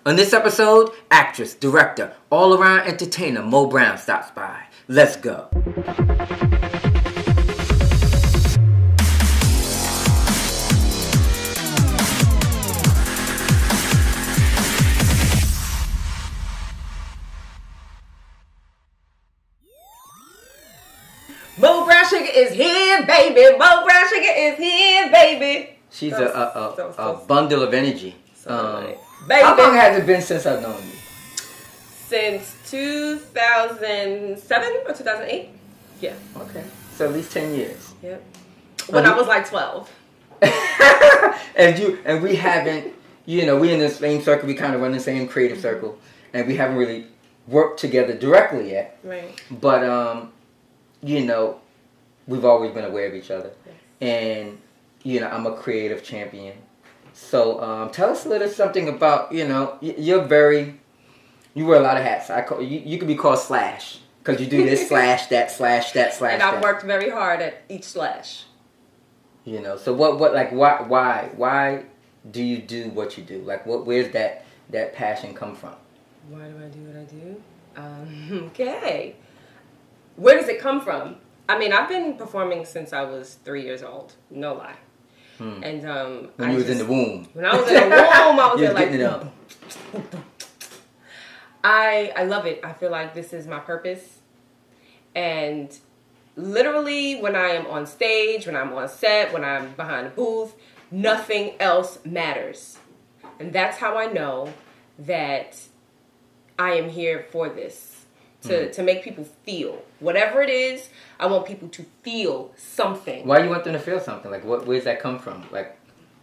On this episode, actress, director, all-around entertainer Mo Brown stops by. Let's go. Mo Brown Sugar is here, baby. Mo Brown Sugar is here, baby. She's a bundle of energy. Baby. How long has it been since I've known you? Since 2007 or 2008. Yeah. Okay. So at least 10 years. Yep. When I was like 12. and we haven't, we in the same circle. We kind of run the same creative circle, and we haven't really worked together directly yet. Right. But we've always been aware of each other, and I'm a creative champion. So tell us a little something about you wear a lot of hats. You could be called Slash because you do this slash that slash that slash. And I've worked very hard at each slash. So why do you do what you do? Like where's that passion come from? Why do I do what I do? Okay. Where does it come from? I mean, I've been performing since I was 3 years old. No lie. And when you was in the womb. When I was in the womb, I was there like. Getting it up. I love it. I feel like this is my purpose. And literally, when I am on stage, when I'm on set, when I'm behind the booth, nothing else matters. And that's how I know that I am here for this. To make people feel. Whatever it is, I want people to feel something. Why do you want them to feel something? Like, where's that come from? Like,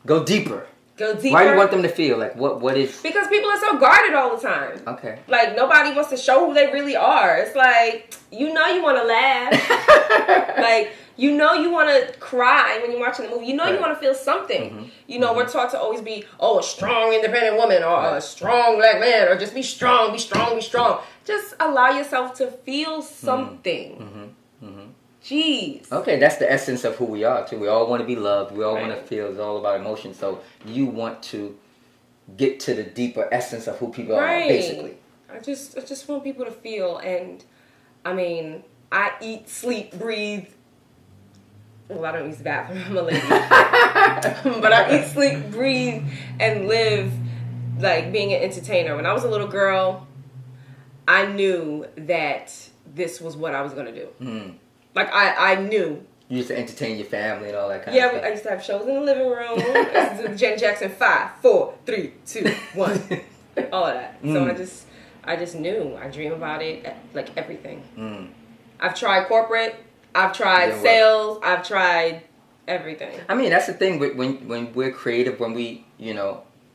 go deeper. Go deeper. Why do you want them to feel? Like, what is... Because people are so guarded all the time. Okay. Like, nobody wants to show who they really are. It's like, you want to laugh. Like, you want to cry when you're watching the movie. You want to feel something. Mm-hmm. We're taught to always be, a strong, independent woman, or a strong black man, or just be strong, be strong, be strong. Just allow yourself to feel something. Jeez. Okay, that's the essence of who we are, too. We all want to be loved. We all want to feel. It's all about emotion. So you want to get to the deeper essence of who people are, basically. I just want people to feel. And, I mean, I eat, sleep, breathe. Well, I don't use the bathroom. I'm a lady. But I eat, sleep, breathe, and live like being an entertainer. When I was a little girl, I knew that this was what I was going to do. Like, I knew. You used to entertain your family and all that kind of stuff. Yeah, I used to have shows in the living room. I used to do Janet Jackson 5, 4, 3, 2, 1. All of that. So I just knew. I dream about it, like everything. I've tried corporate. I've tried sales. I've tried everything. I mean, that's the thing. When we're creative, when we,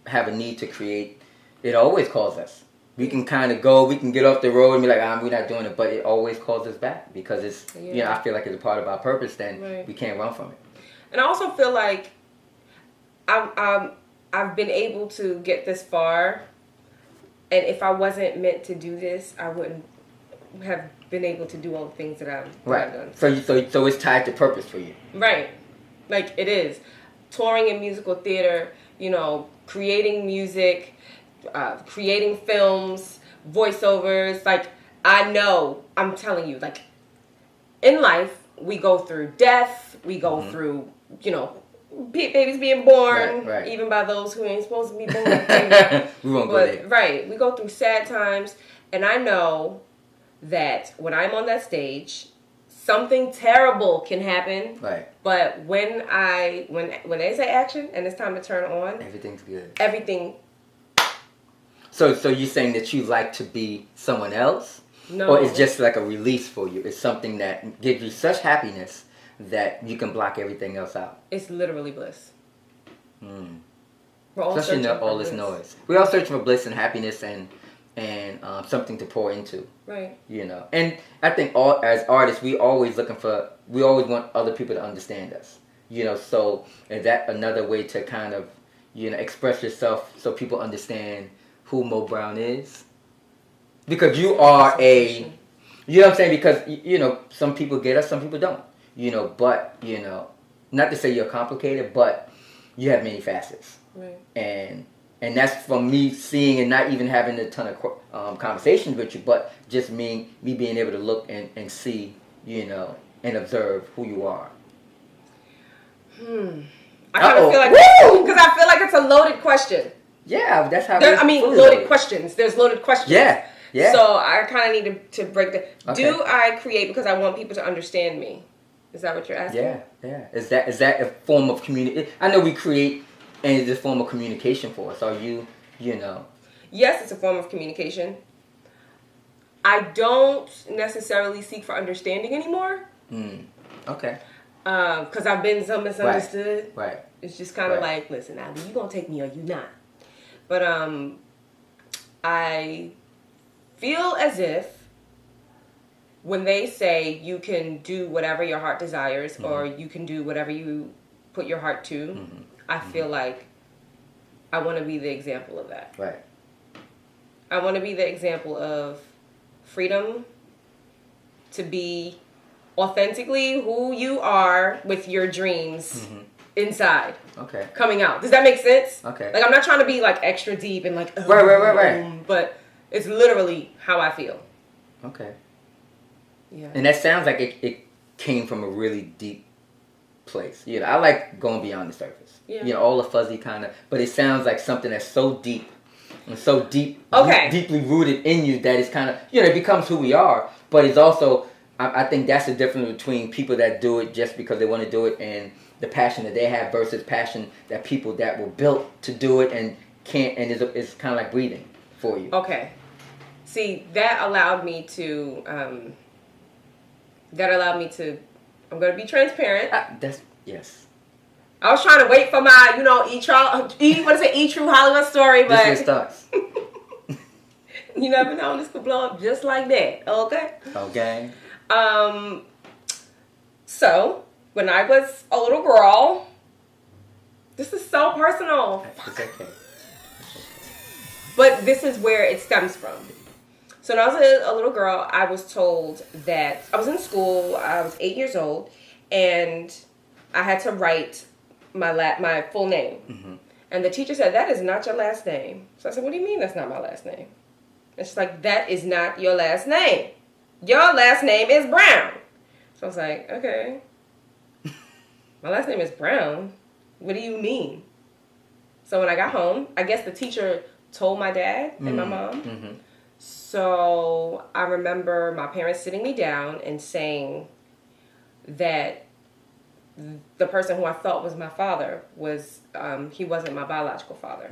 have a need to create, it always calls us. We can kind of go, we can get off the road and be like, we're not doing it. But it always calls us back because it's, I feel like it's a part of our purpose. Then we can't run from it. And I also feel like I've been able to get this far. And if I wasn't meant to do this, I wouldn't have been able to do all the things that I've done. So it's tied to purpose for you. Right. Like it is. Touring in musical theater, creating music, creating films, voiceovers. Like, I'm telling you, like, in life, we go through death, we go through, babies being born, even by those who ain't supposed to be born. We won't go there. Right. We go through sad times, and I know that when I'm on that stage, something terrible can happen. Right. But when they say action and it's time to turn on, everything's good. Everything. So you're saying that you like to be someone else? No. Or it's just like a release for you? It's something that gives you such happiness that you can block everything else out? It's literally bliss. We're all especially searching for all this noise. We're all searching for bliss and happiness and something to pour into. Right. And I think as artists, we always want other people to understand us. So is that another way to kind of, express yourself so people understand who Mo Brown is? Because you are you know what I'm saying? Because, some people get us, some people don't. But, not to say you're complicated, but you have many facets. Right. And And that's from me seeing and not even having a ton of conversations with you, but just me being able to look and see, and observe who you are. I kind of feel like, because I feel like it's a loaded question. Yeah, that's how. Loaded questions. There's loaded questions. Yeah. So I kind of need to break that. Okay. Do I create because I want people to understand me? Is that what you're asking? Yeah. Is that a form of community? I know we create, and it's a form of communication for us. Are you know? Yes, it's a form of communication. I don't necessarily seek for understanding anymore. Okay. Because I've been so misunderstood. Right. It's just kind of like, listen, either you gonna take me or you not. But I feel as if when they say you can do whatever your heart desires or you can do whatever you put your heart to, I feel like I want to be the example of that. Right. I want to be the example of freedom to be authentically who you are with your dreams inside. Okay. Coming out. Does that make sense? Okay. Like, I'm not trying to be like extra deep and like right. But it's literally how I feel. Okay. Yeah. And that sounds like it came from a really deep place. I like going beyond the surface. Yeah. All the fuzzy kind of, but it sounds like something that's so deep and so deeply rooted in you that it's kind of, it becomes who we are. But it's also, I think that's the difference between people that do it just because they want to do it and the passion that they have versus passion that people that were built to do it and can't, and it's kind of like breathing for you. Okay. See, that allowed me to, I'm going to be transparent. Yes. I was trying to wait for my, E True Hollywood story, but This is starts. You never know, this could blow up just like that. Okay. So when I was a little girl, this is so personal. It's okay. But this is where it stems from. So when I was a little girl, I was told that I was in school. I was 8 years old, and I had to write my full name. And the teacher said, "That is not your last name." So I said, "What do you mean that's not my last name?" And she's like, "That is not your last name. Your last name is Brown." So I was like, "Okay. My last name is Brown. What do you mean?" So when I got home, I guess the teacher told my dad and my mom. So I remember my parents sitting me down and saying that the person who I thought was my father was, he wasn't my biological father.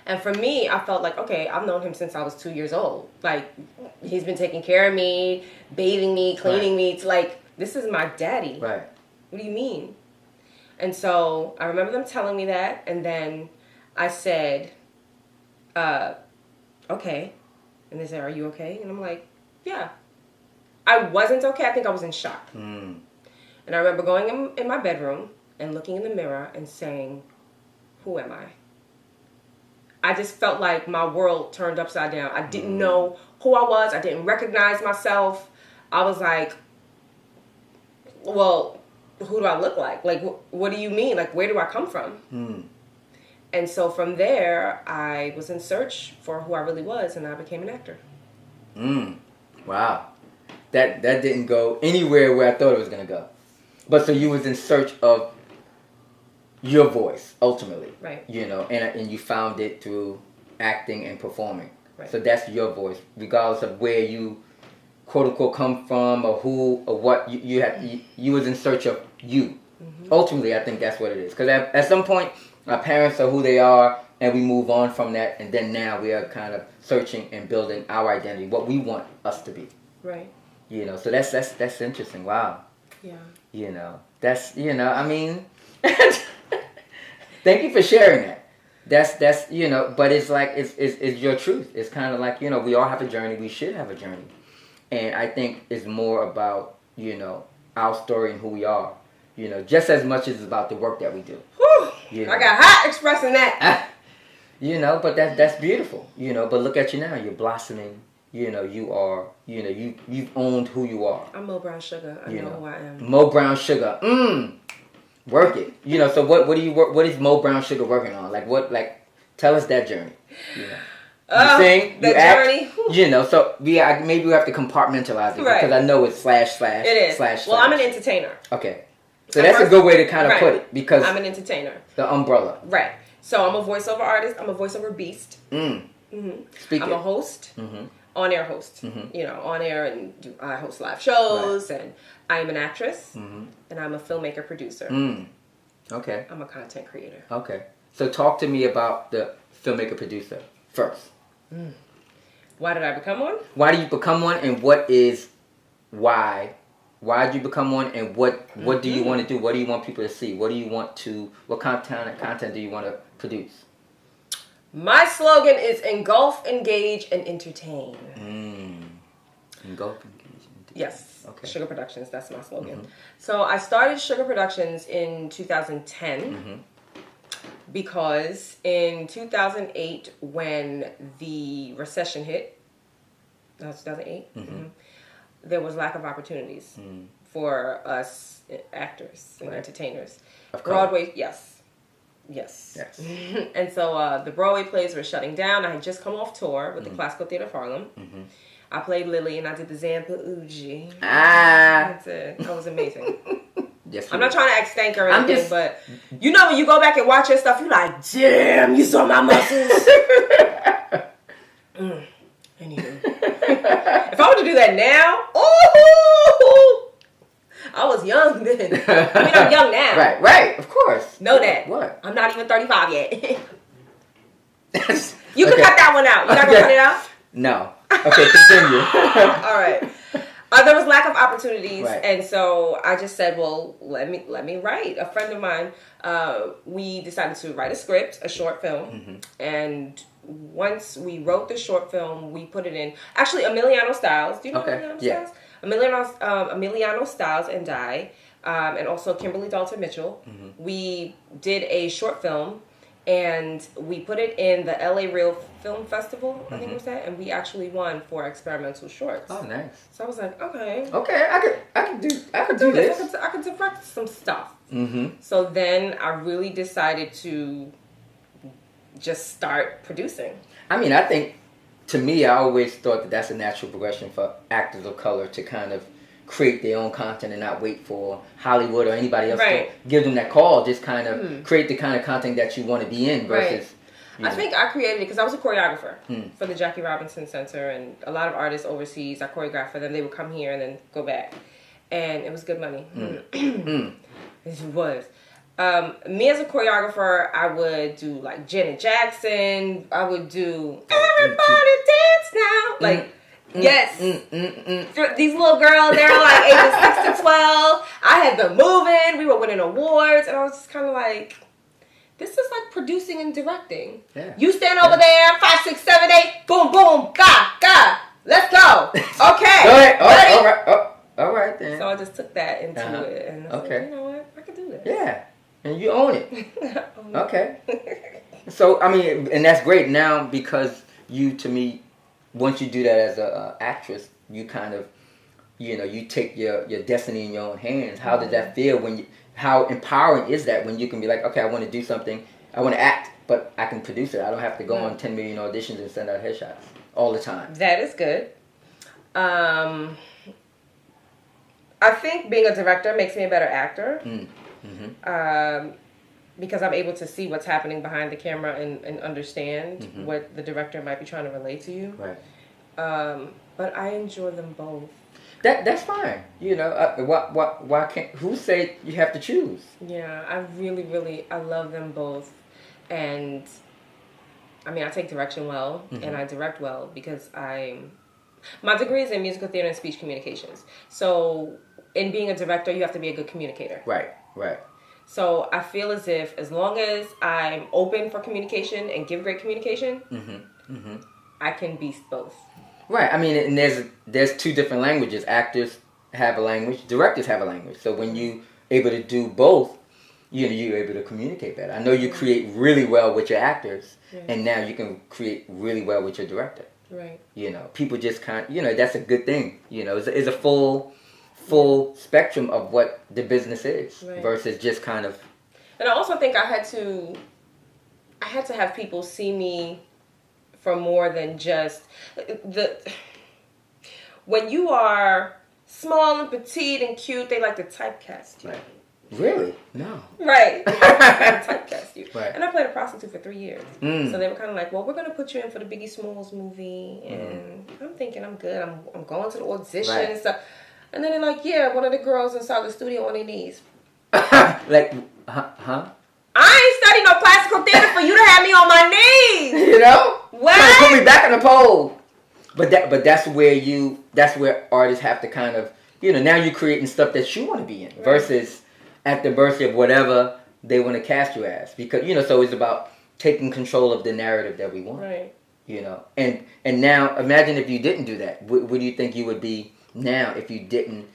And for me, I felt like, okay, I've known him since I was 2 years old. Like, he's been taking care of me, bathing me, cleaning me. It's like, this is my daddy. Right. What do you mean? And so I remember them telling me that. And then I said, okay. And they said, "Are you okay?" And I'm like, "Yeah." I wasn't okay. I think I was in shock. And I remember going in my bedroom and looking in the mirror and saying, "Who am I?" I just felt like my world turned upside down. I didn't know who I was. I didn't recognize myself. I was like, well, who do I look like? Like, what do you mean? Like, where do I come from? And so from there, I was in search for who I really was, and I became an actor. Wow. That didn't go anywhere where I thought it was going to go. But so you was in search of your voice, ultimately. Right. And you found it through acting and performing. Right. So that's your voice, regardless of where you, quote unquote, come from or who or what you was in search of you. Ultimately, I think that's what it is. Because at some point, our parents are who they are, and we move on from that, and then now we are kind of searching and building our identity, what we want us to be. Right. So that's interesting. Wow. Yeah. That's I mean, thank you for sharing that. That's but it's like it's your truth. It's kind of like we all have a journey. We should have a journey, and I think it's more about our story and who we are. Just as much as it's about the work that we do. Whew, I got hot expressing that. But that's beautiful. But look at you now. You're blossoming. You are. You've owned who you are. I'm Mo Brown Sugar. I know who I am. Mo Brown Sugar. Work it. So what do you work? What is Mo Brown Sugar working on? Like what? Like Tell us that journey. You know. You sing, the you act, journey. you know, so maybe we have to compartmentalize it because I know it's slash. It is. Well, I'm an entertainer. Okay. So that's a good way to kind of put it because I'm an entertainer. The umbrella. Right. So I'm a voiceover artist. I'm a voiceover beast. Speaking. I'm a host. On-air host. You know, on air and I host live shows and I am an actress and I'm a filmmaker producer. Okay. I'm a content creator. Okay. So talk to me about the filmmaker producer first. Why did I become one? Why do you become one, and what is why? Why did you become one, and what do you want to do? What do you want people to see? What content do you want to produce? My slogan is engulf, engage, and entertain. Engulf, engage, and entertain. Yes. Okay. Sugar Productions, that's my slogan. So I started Sugar Productions in 2010. Because in 2008, when the recession hit, that was 2008, there was lack of opportunities for us actors and entertainers. Broadway, yes. And so the Broadway plays were shutting down. I had just come off tour with the Classical Theater of Harlem. I played Lily and I did the Zampa Oogie. That's it. That was amazing. Yes, I'm not trying to act stank or anything, but you know when you go back and watch your stuff, you're like, damn, you saw my muscles. Anywho. If I were to do that now, I was young then. I mean, I'm young now. Right, of course. Know that. What? I'm not even 35 yet. You can cut that one out. You not going to cut it out? No. Okay, continue. All right. There was lack of opportunities, and so I just said, well, let me write. A friend of mine, we decided to write a script, a short film, and once we wrote the short film, we put it in, actually, Emiliano Styles. Do you know Emiliano Styles? Emiliano Styles and I, and also Kimberly Dalton Mitchell, we did a short film, and we put it in the LA Real Film Festival, I think it was that, and we actually won for experimental shorts. Oh, nice. So I was like, okay, I could do this. I could direct some stuff. So then I really decided to just start producing. I mean, I think, to me, I always thought that that's a natural progression for actors of color to kind of create their own content and not wait for Hollywood or anybody else to give them that call. Just kind of create the kind of content that you want to be in versus... I think I created it because I was a choreographer for the Jackie Robinson Center, and a lot of artists overseas, I choreographed for them. They would come here and then go back. And it was good money. It was. Me as a choreographer, I would do like Janet Jackson. I would do Everybody Dance Now. Like, yes. These little girls, they were like ages 6 to 12. I had them moving. We were winning awards. And I was just kind of like, this is like producing and directing. Yeah. You stand over there, 5, 6, 7, 8, boom, boom, ga. Let's go. Okay. Go ahead. All right then. So I just took that into it. And I was like, you know what? I can do this. Yeah. And you own it. Okay. So, I mean, and that's great now because you, to me, once you do that as a actress, you kind of, you take your destiny in your own hands. How does that feel how empowering is that when you can be like, okay, I want to do something, I want to act, but I can produce it. I don't have to go on 10 million auditions and send out headshots all the time. That is good. I think being a director makes me a better actor. Because I'm able to see what's happening behind the camera and understand what the director might be trying to relate to you. Right. But I enjoy them both. That's fine. Why can't? Who say you have to choose? Yeah, I really I love them both, and I mean I take direction well and I direct well because my degree is in musical theater and speech communications. So in being a director, you have to be a good communicator. Right. So I feel as long as I'm open for communication and give great communication, I can be both. Right. I mean, and there's two different languages. Actors have a language. Directors have a language. So when you able to do both, you're able to communicate better. I know you create really well with your actors, and now you can create really well with your director. Right. People just that's a good thing. It's a full spectrum of what the business is versus just kind of. And I also think I had to I had to have people see me for more than just when you are small and petite and cute, they like to typecast you. Right. Really? No. Right. They typecast you. Right. And I played a prostitute for 3 years. So they were kind of like, well, we're going to put you in for the Biggie Smalls movie. And I'm thinking I'm good. I'm going to the audition and stuff. And then they're like, yeah, one of the girls inside the studio on their knees. Like, huh? I ain't studied no classical theater for you to have me on my knees. You know? What? Trying to put me back on the pole. But that's where artists have to kind of, now you're creating stuff that you want to be in versus at the mercy of whatever they want to cast you as. Because, so it's about taking control of the narrative that we want. Right. And now imagine if you didn't do that. What do you think you would be now if you didn't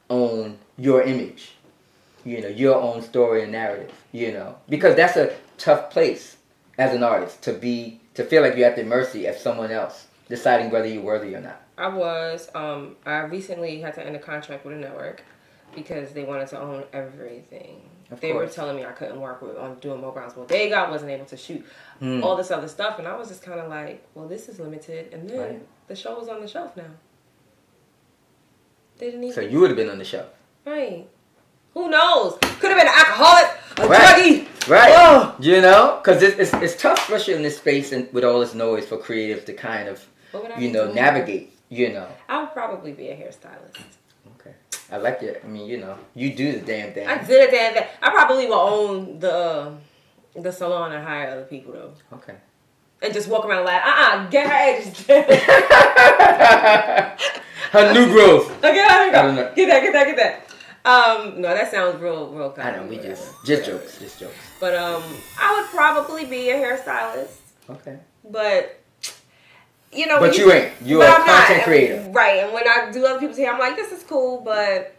own your image? Your own story and narrative, because that's a tough place as an artist to feel like you're at the mercy of someone else deciding whether you're worthy or not. I recently had to end a contract with a network because they wanted to own everything. They were telling me I couldn't work on doing Mo Brown's Bodega. I wasn't able to shoot all this other stuff. And I was just kind of like, well, this is limited. And then the show was on the shelf now. They didn't even... So you would have been on the shelf. Right. Who knows? Could have been an alcoholic, a druggie. Right. Oh. Because it's tough, especially in this space and with all this noise for creatives to kind of, navigate, I would probably be a hairstylist. Okay. I like it. I mean, you do the damn thing. I did a damn thing. I probably will own the salon and hire other people, though. Okay. And just walk around like, get her edges down. Her new growth. Okay, I don't know. Get that. No, that sounds real kind I know, of just jokes. But I would probably be a hairstylist. Okay. But But you ain't. You're a content creator. Right, and when I do other people's hair, I'm like, this is cool, but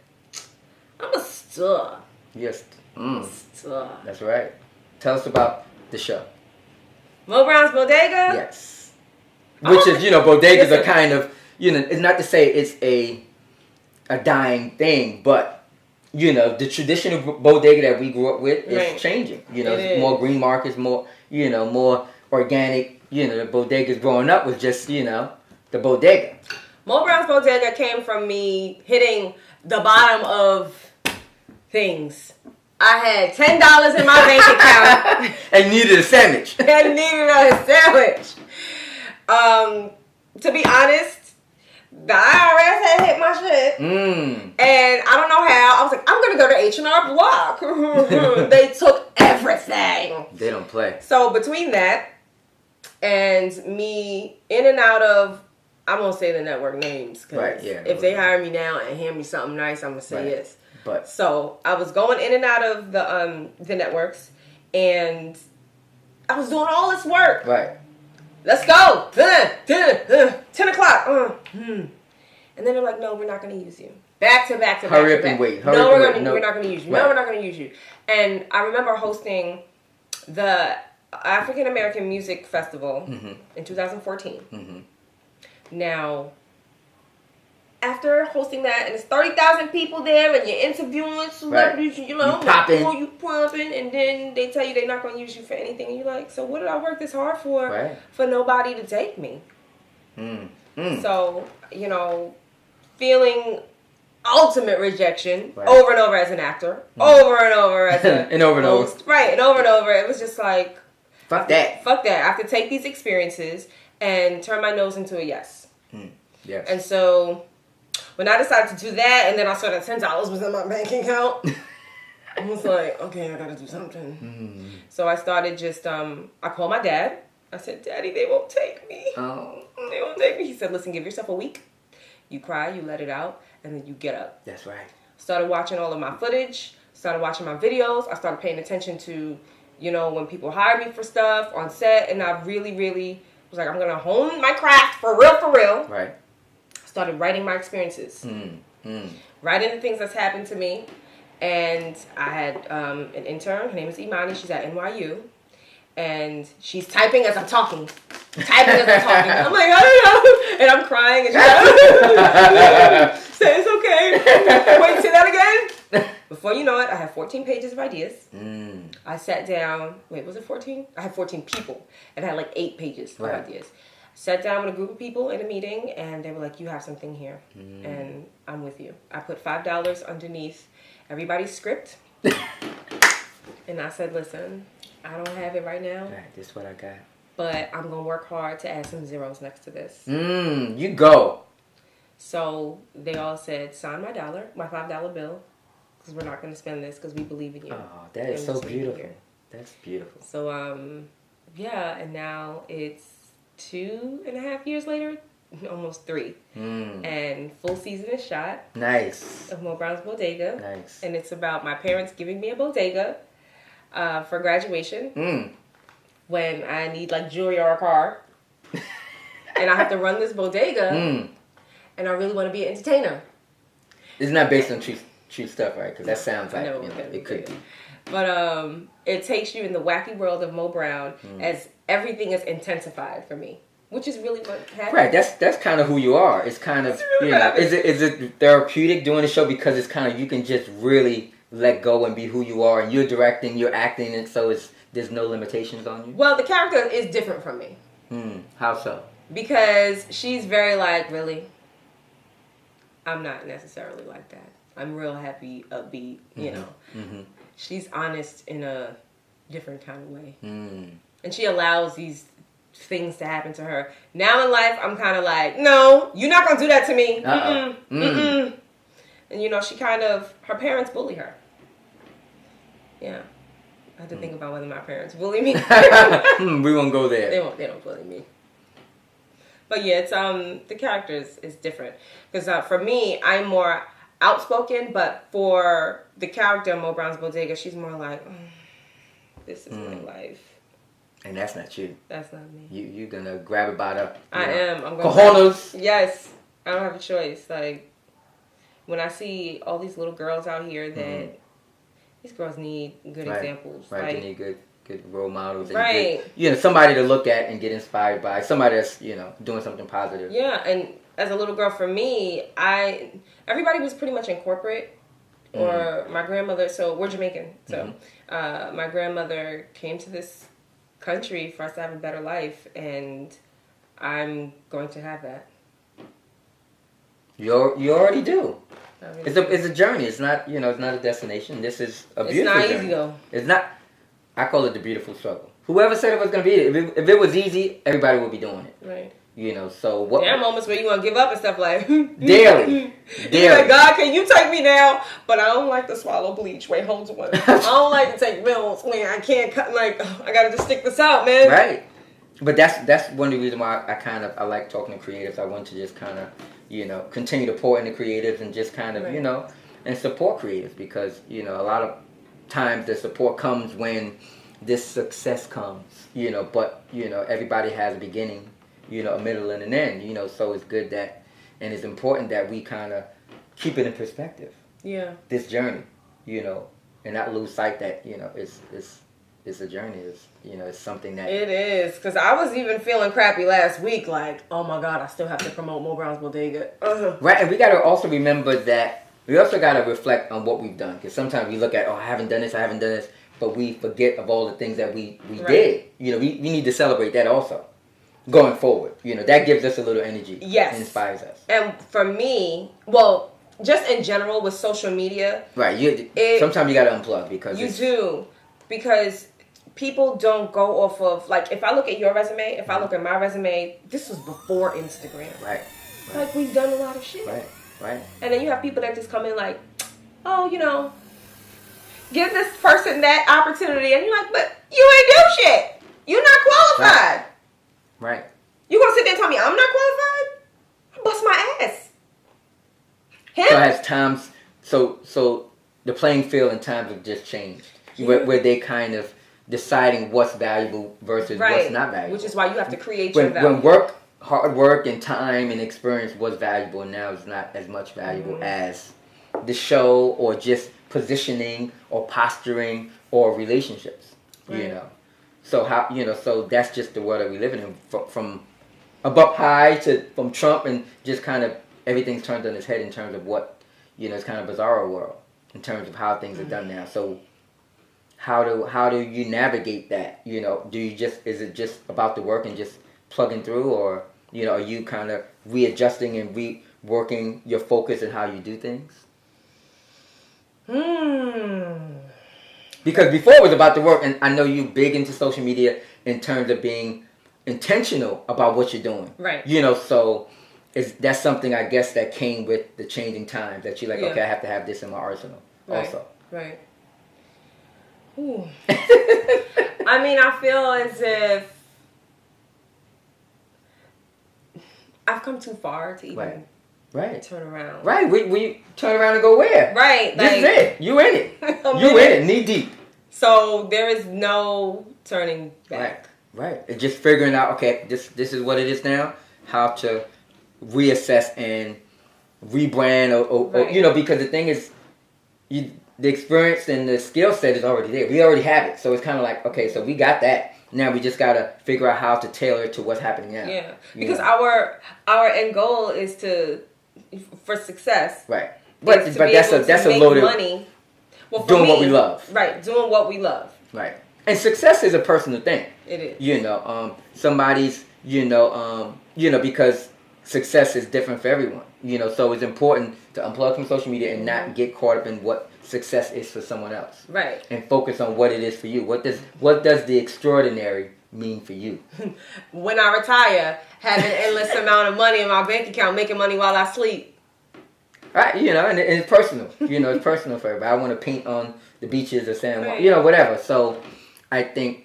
I'm a star. Yes. Star. That's right. Tell us about the show. Mo Brown's Bodega? Yes. Which is, bodegas are kind of, it's not to say it's a dying thing, but the traditional bodega that we grew up with is changing. More green markets, more more organic. The bodegas growing up was just the bodega. Mo Brown's Bodega came from me hitting the bottom of things. I had $10 in my bank account and needed a sandwich. To be honest, the IRS had hit my shit. And I don't know how. I was like, I'm going to go to H&R Block. They took everything. They don't play. So between that and me in and out of, I won't say the network names. Because if they hire me now and hand me something nice, I'm going to say yes. But so I was going in and out of the networks. And I was doing all this work. Right. Let's go. 10 o'clock. And then they're like, no, we're not going to use you. Back to back. Hurry up and wait. No, we're not going to use you. No, we're not going to use you. And I remember hosting the African American Music Festival in 2014. Now, after hosting that, and there's 30,000 people there, and you're interviewing celebrities, you pumping, and then they tell you they're not going to use you for anything, and you're like, so what did I work this hard for? For nobody to take me. So, feeling ultimate rejection over and over as an actor, over and over as a and over and host, over, and over and over. It was just like, fuck that. I have to take these experiences and turn my nose into a yes. Yes. And so when I decided to do that, and then I saw that $10 was in my bank account, I was like, okay, I gotta do something. So I started just, I called my dad. I said, Daddy, they won't take me. Oh. They won't take me. He said, listen, give yourself a week. You cry, you let it out, and then you get up. That's right. Started watching all of my footage, started watching my videos. I started paying attention to, when people hire me for stuff on set, and I really, really was like, I'm gonna hone my craft for real. Right. Started writing my experiences. Writing the things that's happened to me. And I had an intern. Her name is Imani. She's at NYU. And she's typing as I'm talking. I'm like, I don't know. And I'm crying. And she's like, say it's okay. Wait, say that again. Before you know it, I have 14 pages of ideas. I sat down. Wait, was it 14? I had 14 people, and I had like 8 pages of ideas. Sat down with a group of people in a meeting, and they were like, "You have something here, and I'm with you." I put $5 underneath everybody's script, and I said, "Listen, I don't have it right now. Right, this is what I got. But I'm gonna work hard to add some zeros next to this." You go. So they all said, "Sign my $5 bill, because we're not gonna spend this because we believe in you." Oh, that is so beautiful. That's beautiful. So yeah, and now it's 2.5 years later, almost 3, and full season is shot. Nice. Of Mo Brown's Bodega. Nice. And it's about my parents giving me a bodega for graduation. When I need like jewelry or a car, and I have to run this bodega, and I really want to be an entertainer. It's not based on true stuff, right? Because that sounds like it could be. But it takes you in the wacky world of Mo Brown as everything is intensified for me, which is really what happened. Right. That's kind of who you are. It's kind of is it therapeutic doing the show because it's kind of you can just really let go and be who you are, and you're directing, you're acting, and so there's no limitations on you? Well, the character is different from me. How so? Because she's very like, really? I'm not necessarily like that. I'm real happy, upbeat, you know. She's honest in a different kind of way. And she allows these things to happen to her. Now in life, I'm kind of like, no, you're not going to do that to me. And, you know, she kind of, her parents bully her. Yeah. I had to think about whether my parents bully me. We won't go there. They don't bully me. But yeah, it's the character is different because for me, I'm more outspoken, but for the character Mo Brown's Bodega, she's more like, this is my life. And that's not you. That's not me. You're gonna grab it by the I'm gonna cojones. Yes, I don't have a choice. Like when I see all these little girls out here that. These girls need good examples. Right, like, they need good role models. And right. Good, somebody to look at and get inspired by. Somebody that's, doing something positive. Yeah, and as a little girl, for me, everybody was pretty much in corporate. Or my grandmother, so we're Jamaican. So my grandmother came to this country for us to have a better life. And I'm going to have that. You already do. It's a journey. It's not it's not a destination. This is a beautiful journey. It's not easy though. It's not. I call it the beautiful struggle. Whoever said it was going to be it, if it was easy, everybody would be doing it. Right. So what? There are moments where you want to give up and stuff like daily. You're like, God, can you take me now? But I don't like to swallow bleach. Wait, hold on. I don't like to take pills. Man, I can't cut. Like, I got to just stick this out, man. Right. But that's one of the reasons why I like talking to creatives. I want to just kind of continue to pour into creatives and just kind of, and support creatives because, a lot of times the support comes when this success comes, but, everybody has a beginning, a middle and an end, so it's good that, and it's important that we kind of keep it in perspective. Yeah. This journey, and not lose sight that, it's a journey. It's something that... It is. Because I was even feeling crappy last week. Like, oh my God, I still have to promote Mo Brown's Bodega. Right. And we got to also remember that we also got to reflect on what we've done. Because sometimes we look at, I haven't done this. But we forget of all the things that we did. We need to celebrate that also. Going forward. That gives us a little energy. Yes. And inspires us. And for me, well, just in general with social media. Right. Sometimes you got to unplug because... You do. Because... people don't go off of, like, if I look at your resume, if I look at my resume, this was before Instagram. Right. Like, we've done a lot of shit. Right. And then you have people that just come in like, oh, give this person that opportunity. And you're like, but you ain't do shit. You're not qualified. Right. You gonna sit there and tell me I'm not qualified? I bust my ass. So has times, so the playing field and times have just changed. Yeah. Where they kind of deciding what's valuable versus what's not valuable. Which is why you have to create your value. When hard work and time and experience was valuable, now it's not as much valuable as the show or just positioning or posturing or relationships. Right. So so that's just the world that we live in. From above high to from Trump and just kind of everything's turned on its head in terms of what it's kind of bizarre world in terms of how things are done now. So how do you navigate that? Is it just about the work and just plugging through, or are you kind of readjusting and reworking your focus and how you do things? Because before it was about the work, and I know you big into social media in terms of being intentional about what you're doing. Right. So that's something I guess that came with the changing times, that you're like, okay, I have to have this in my arsenal also. Right. Ooh. I mean, I feel as if I've come too far to even turn around. Right. We turn around and go where? Right. This is it. You in it. You in it. Knee deep. So there is no turning back. Right. It's just figuring out, okay, this is what it is now. How to reassess and rebrand, or because the thing is, the experience and the skill set is already there. We already have it. So it's kind of like, okay, so we got that. Now we just got to figure out how to tailor it to what's happening now. Yeah. Because our end goal is for success. Right. But that's a loaded money. Well, doing what we love. Right. Doing what we love. Right. And success is a personal thing. It is. Somebody's, because success is different for everyone. So it's important to unplug from social media and not get caught up in what success is for someone else. Right. And focus on what it is for you. What does the extraordinary mean for you? When I retire, having an endless amount of money in my bank account, making money while I sleep. Right, and it's personal. It's personal for everybody. I want to paint on the beaches of San Juan, right. Whatever. So I think,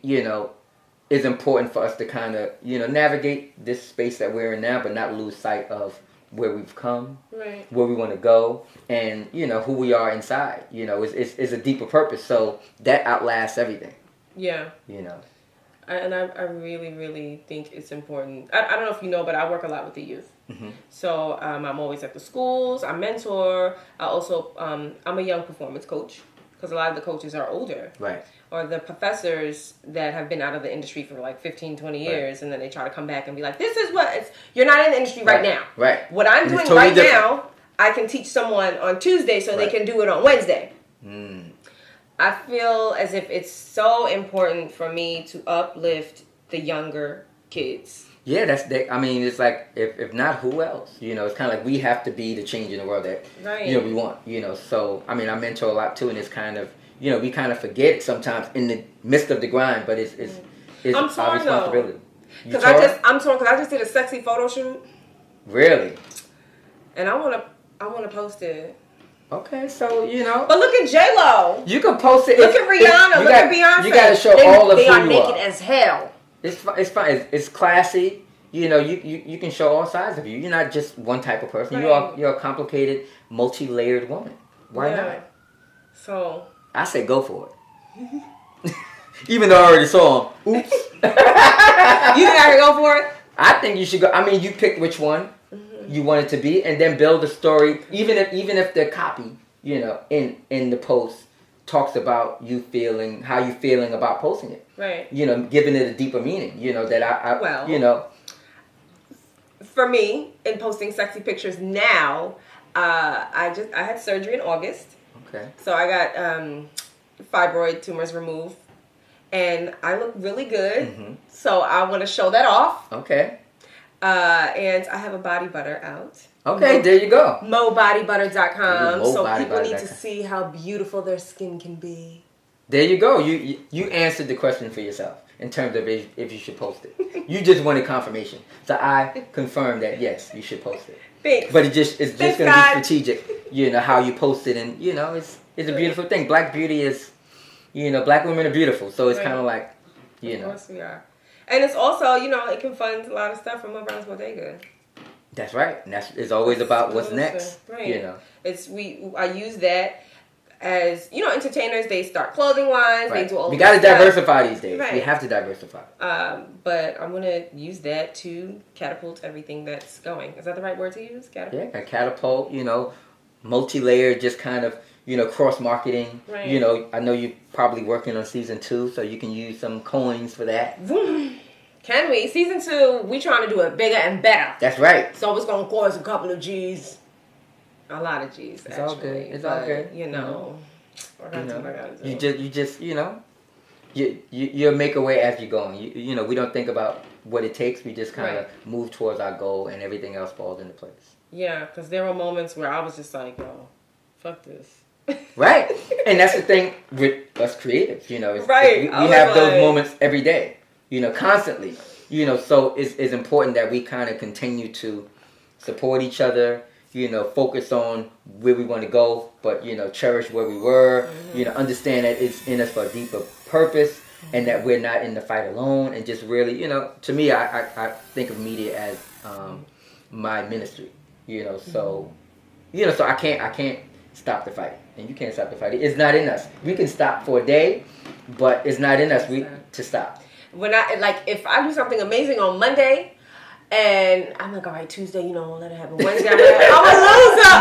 it's important for us to kind of, navigate this space that we're in now, but not lose sight of where we've come, right, where we want to go, and, who we are inside. It's a deeper purpose. So that outlasts everything. Yeah. And I really, really think it's important. I don't know if you know, but I work a lot with the youth. Mm-hmm. So I'm always at the schools. I mentor. I also, I'm a young performance coach, because a lot of the coaches are older. Right. Or the professors that have been out of the industry for like 15, 20 years, right, and then they try to come back and be like, this is you're not in the industry right now. Right. What I'm doing totally right different. Now, I can teach someone on Tuesday so they can do it on Wednesday. I feel as if it's so important for me to uplift the younger kids. Yeah, it's like, if not, who else? It's kind of like we have to be the change in the world that, we want. So, I mentor a lot too, and it's kind of, we kind of forget it sometimes in the midst of the grind, but it's I'm torn, our responsibility. Because I'm torn because I just did a sexy photo shoot. Really? And I want to post it. Okay, so But look at J-Lo. You can post it. Look at Rihanna. Look at Beyonce. You got to show all of who you are. They are naked as hell. It's fine. It's classy. You can show all sides of you. You're not just one type of person. Right. You're a complicated, multi-layered woman. Why not? So I say go for it. Even though I already saw him. Oops. You think I can go for it? I think you should go. You pick which one you want it to be, and then build a story. Even if the copy, in the post talks about how you feeling about posting it. Right. Giving it a deeper meaning. That for me, in posting sexy pictures now, I had surgery in August. Okay. So I got fibroid tumors removed, and I look really good. Mm-hmm. So I want to show that off. Okay. And I have a body butter out. Okay, there you go. MoBodyButter.com. So people need to see how beautiful their skin can be. There you go. You answered the question for yourself in terms of if you should post it. You just wanted confirmation. So I confirmed that yes, you should post it. Thanks. But it's just going to be strategic, how you post it, and it's a beautiful thing. Black beauty is, black women are beautiful, so it's kind of like, Of course we are. And it's also, it can fund a lot of stuff from Brown's Bodega. That's right. And it's always about what's next. Right. I use that as, entertainers, they start clothing lines, right. They do all We got to diversify these days. Right. We have to diversify. But I'm going to use that to catapult everything that's going. Is that the right word to use? Catapult? Yeah, catapult, multi-layered, just kind of, cross-marketing. Right. I know you're probably working on season 2, so you can use some coins for that. Can we? Season 2, we trying to do it bigger and better. That's right. So it's going to cost a couple of G's. A lot of G's, It's all good. It's all good. I gotta do what I gotta do. You just, you make a way as you're going. You know, we don't think about what it takes. We just kind of move towards our goal, and everything else falls into place. Yeah, because there were moments where I was just like, yo, fuck this. Right. And that's the thing with us creatives, you know. Right. We have those moments every day, you know, constantly. You know, so it's important that we kind of continue to support each other, you know, focus on where we want to go, but, you know, cherish where we were, you know, understand that it's in us for a deeper purpose, and that we're not in the fight alone, and just really, you know, to me, I think of media as my ministry, you know, so, you know, so I can't stop the fight, and you can't stop the fight. It's not in us. We can stop for a day, but it's not in us to stop. When if I do something amazing on Monday, and I'm like, all right, Tuesday, you know, let it happen. Wednesday, I'm a loser.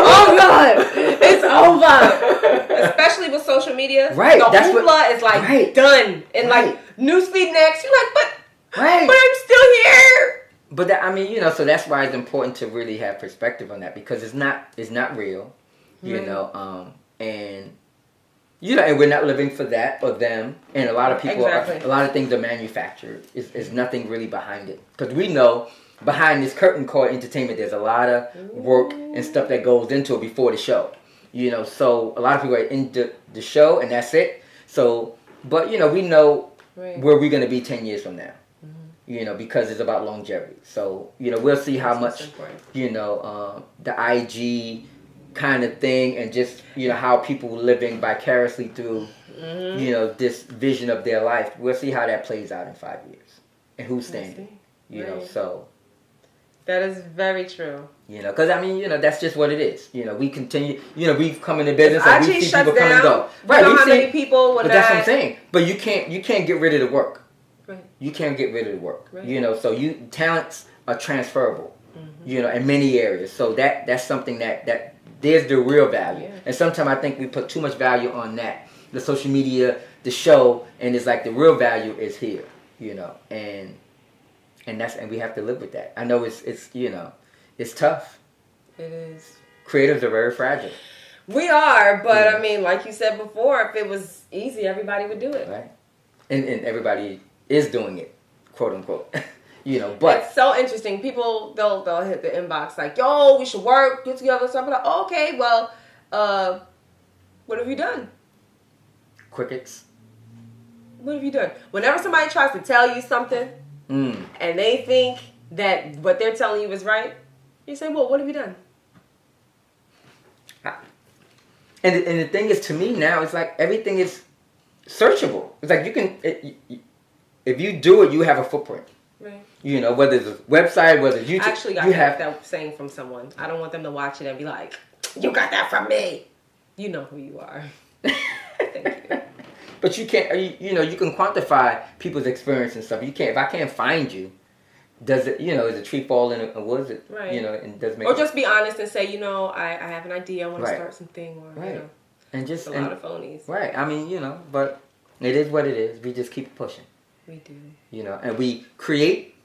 Oh God, it's over. Especially with social media, right? The hoopla is like done, and like newsfeed next. You're like, but I'm still here. But that, I mean, you know, so that's why it's important to really have perspective on that, because it's not real, you know, and. You know, and we're not living for that or them. And a lot of people, a lot of things are manufactured. It's nothing really behind it. Because we know behind this curtain called entertainment, there's a lot of work and stuff that goes into it before the show. You know, so a lot of people are into the show and that's it. So, but, you know, we know where we're going to be 10 years from now. You know, because it's about longevity. So, you know, we'll see how much, you know, the IG kind of thing, and just, you know, how people living vicariously through, you know, this vision of their life. We'll see how that plays out in 5 years, and who's standing. You know, so that is very true. You know, because I mean, you know, that's just what it is. You know, we continue. You know, we've come into business and we see people come and go. Right, we see many people. But that's what I'm saying. But you can't get rid of the work. Right. You can't get rid of the work. Right. You know, so talents are transferable. You know, in many areas. So that's something that there's the real value. Yeah. And sometimes I think we put too much value on that. The social media, the show, and it's like the real value is here, you know. And we have to live with that. I know it's you know, it's tough. It is. Creatives are very fragile. We are, but I mean, like you said before, if it was easy, everybody would do it. Right. And everybody is doing it, quote unquote. You know, but it's so interesting. People they'll hit the inbox like, "Yo, we should work, get together." So I'm like, oh, "Okay, well, what have you done?" Crickets. What have you done? Whenever somebody tries to tell you something, and they think that what they're telling you is right, you say, "Well, what have you done?" And the thing is, to me now, it's like everything is searchable. It's like you can, if you do it, you have a footprint. Right. You know, whether it's a website, whether it's YouTube. I actually got that saying from someone. I don't want them to watch it and be like, "You got that from me." You know who you are. Thank you. But you can't, you know, you can quantify people's experience and stuff. You can't, if I can't find you, does it, you know, is a tree fall in a woods? Right. You know, and does make. Or just be honest and say, you know, I have an idea. I want to start something. Or, you know, and just a lot of phonies. Right. I mean, you know, but it is what it is. We just keep pushing. We do. You know, and we create,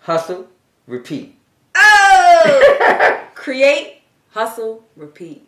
hustle, repeat. Oh! Create, hustle, repeat.